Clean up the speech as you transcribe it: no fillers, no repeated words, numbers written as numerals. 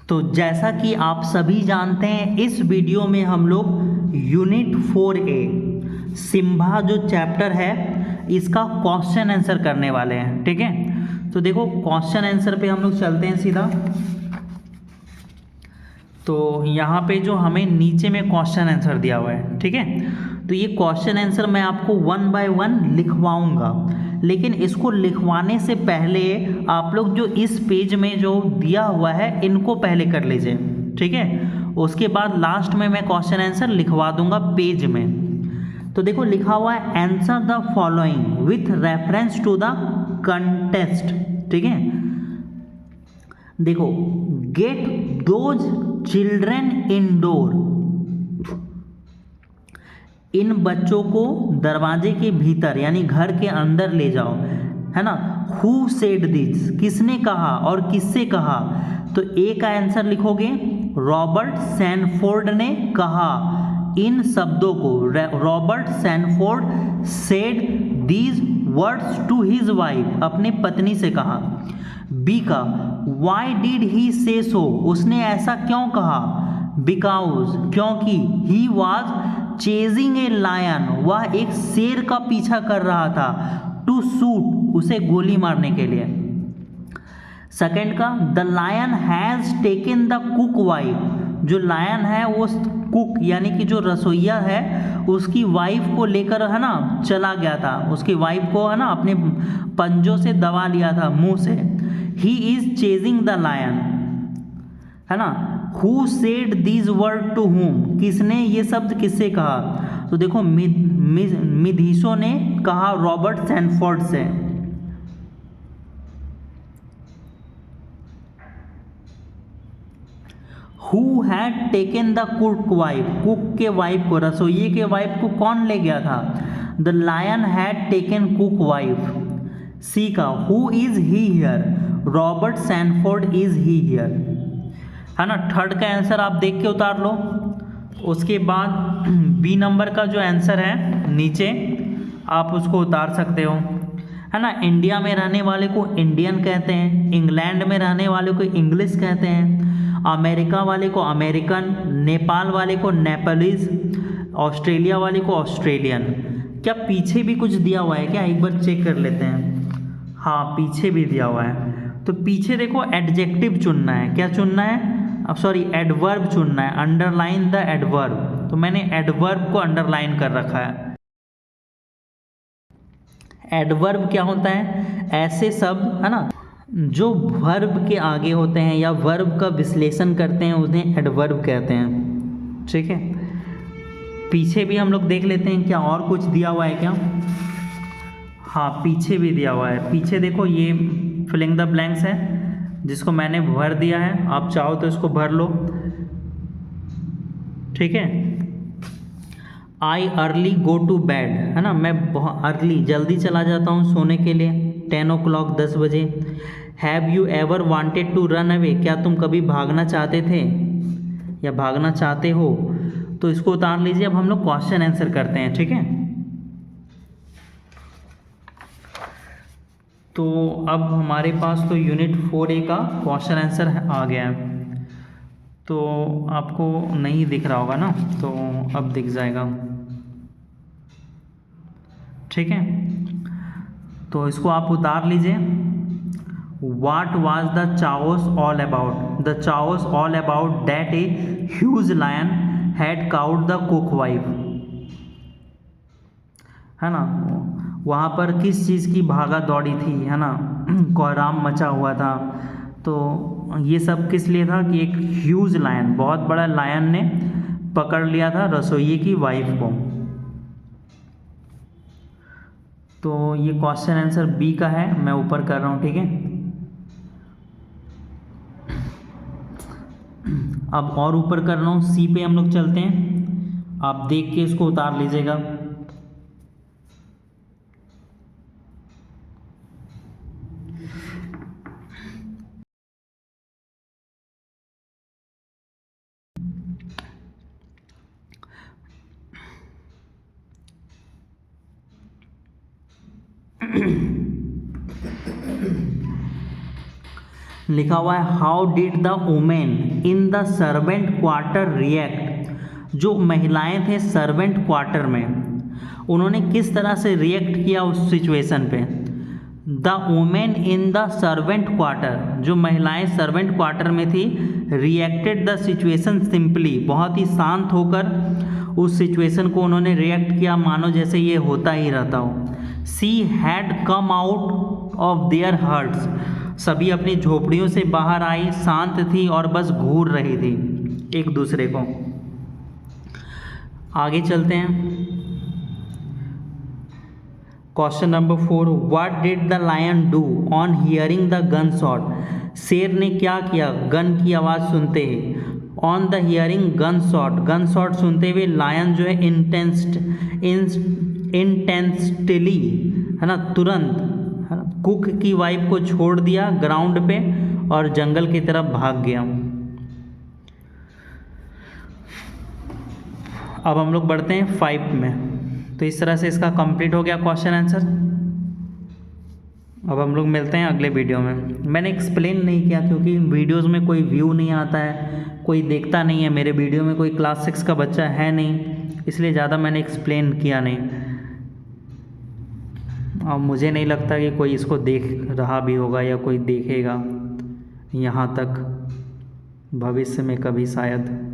तो जैसा कि आप सभी जानते हैं, इस वीडियो में हम लोग यूनिट 4A सिम्बा जो चैप्टर है इसका क्वेश्चन आंसर करने वाले हैं। ठीक है, तो देखो क्वेश्चन आंसर पे हम लोग चलते हैं सीधा। तो यहाँ पे जो हमें नीचे में क्वेश्चन आंसर दिया हुआ है, ठीक है, तो ये क्वेश्चन आंसर मैं आपको 1 बाय 1 लिखवाऊंगा, लेकिन इसको लिखवाने से पहले आप लोग जो इस पेज में जो दिया हुआ है इनको पहले कर लीजिए। ठीक है, उसके बाद लास्ट में मैं क्वेश्चन आंसर लिखवा दूंगा पेज में। तो देखो लिखा हुआ है answer the following with reference to the contest. ठीक है, देखो गेट दोज चिल्ड्रेन इंडोर, इन बच्चों को दरवाजे के भीतर यानी घर के अंदर ले जाओ, है ना। हु सेड दिस, किसने कहा और किससे कहा, तो ए का आंसर लिखोगे रॉबर्ट सैनफोर्ड ने कहा इन शब्दों को। Robert Sanford said these words to his wife, अपनी पत्नी से कहा। बी का वाई डिड ही से सो, उसने ऐसा क्यों कहा। बिकॉज, क्योंकि। He was chasing a lion, वह एक शेर का पीछा कर रहा था। टू शूट, उसे गोली मारने के लिए। सेकेंड का the lion has taken the cook wife, जो लायन है वो कुक यानी कि जो रसोइया है उसकी वाइफ को लेकर, है ना, चला गया था। उसकी वाइफ को, है ना, अपने पंजों से दबा लिया था मुंह से। He is chasing the lion, है ना। Who said these word to whom, किसने ये शब्द किससे कहा, तो देखो मिधीशो ने कहा रॉबर्ट सैनफोर्ड से। Who had taken the cook wife, cook के वाइफ को, रसोइये के वाइफ को कौन ले गया था। The lion had taken cook wife. See का who is he here, Robert Sanford is he here, है ना। थर्ड का आंसर आप देख के उतार लो। उसके बाद बी नंबर का जो आंसर है नीचे आप उसको उतार सकते हो, है ना। इंडिया में रहने वाले को इंडियन कहते हैं, इंग्लैंड में रहने वाले को इंग्लिश कहते हैं, अमेरिका वाले को अमेरिकन, नेपाल वाले को नेपालीज, ऑस्ट्रेलिया वाले को ऑस्ट्रेलियन। क्या पीछे भी कुछ दिया हुआ है क्या, एक बार चेक कर लेते हैं। हाँ, पीछे भी दिया हुआ है। तो पीछे देखो एडजेक्टिव चुनना है, क्या चुनना है, अब सॉरी एडवर्ब चुनना है। अंडरलाइन द एडवर्ब, तो मैंने एडवर्ब को अंडरलाइन कर रखा है। एडवर्ब क्या होता है, ऐसे शब्द, है ना, जो वर्ब के आगे होते हैं या वर्ब का विश्लेषण करते हैं उन्हें एडवर्ब कहते हैं। ठीक है, पीछे भी हम लोग देख लेते हैं क्या और कुछ दिया हुआ है क्या। हाँ, पीछे भी दिया हुआ है। पीछे देखो ये फिलिंग द ब्लैंक्स है जिसको मैंने भर दिया है, आप चाहो तो इसको भर लो। ठीक है, आई अर्ली गो टू बेड, है ना, मैं बहुत अर्ली जल्दी चला जाता हूँ सोने के लिए, 10 o'clock 10 बजे। Have you ever wanted to run away, क्या तुम कभी भागना चाहते थे या भागना चाहते हो, तो इसको उतार लीजिए। अब हम लोग क्वेश्चन आंसर करते हैं। ठीक है, तो अब हमारे पास तो यूनिट 4A का क्वेश्चन आंसर आ गया है, तो आपको नहीं दिख रहा होगा ना, तो अब दिख जाएगा। ठीक है, तो इसको आप उतार लीजिए। What was the chaos all about? The chaos all about that a huge lion had caught the cook wife, है ना। वहाँ पर किस चीज़ की भागा दौड़ी थी, है ना, कोहराम मचा हुआ था। तो ये सब किस लिए था कि एक ह्यूज लायन, बहुत बड़ा लायन ने पकड़ लिया था रसोइये की वाइफ को। तो ये क्वेश्चन आंसर बी का है, मैं ऊपर कर रहा हूँ। ठीक है, अब और ऊपर कर रहा हूँ, सी पे हम लोग चलते हैं, आप देख के इसको उतार लीजिएगा। लिखा हुआ है how did the women in the servant quarter react. जो महिलाएं थे सर्वेंट क्वार्टर में, उन्होंने किस तरह से रिएक्ट किया उस सिचुएशन पे। The women in the servant quarter, जो महिलाएं सर्वेंट क्वार्टर में थी, रिएक्टेड द सिचुएशन सिंपली, बहुत ही शांत होकर उस सिचुएशन को उन्होंने रिएक्ट किया मानो जैसे ये होता ही रहता हो। She had come out of their huts, सभी अपनी झोपड़ियों से बाहर आई, शांत थी और बस घूर रही थी एक दूसरे को। आगे चलते हैं। Question number 4, what did the lion do on hearing the gun shot. शेर ने क्या किया गन की आवाज़ सुनते ही। On the hearing gun shot सुनते हुए लायन जो है इंटेंसली, है ना, तुरंत, है ना, कुक की वाइफ को छोड़ दिया ग्राउंड पे और जंगल की तरफ भाग गया। अब हम लोग बढ़ते हैं 5 में। तो इस तरह से इसका कंप्लीट हो गया क्वेश्चन आंसर। अब हम लोग मिलते हैं अगले वीडियो में। मैंने एक्सप्लेन नहीं किया क्योंकि वीडियोस में कोई व्यू नहीं आता है, कोई देखता नहीं है मेरे वीडियो में, कोई क्लास 6 का बच्चा है नहीं, इसलिए ज़्यादा मैंने एक्सप्लेन किया नहीं। और मुझे नहीं लगता कि कोई इसको देख रहा भी होगा या कोई देखेगा यहाँ तक भविष्य में कभी शायद।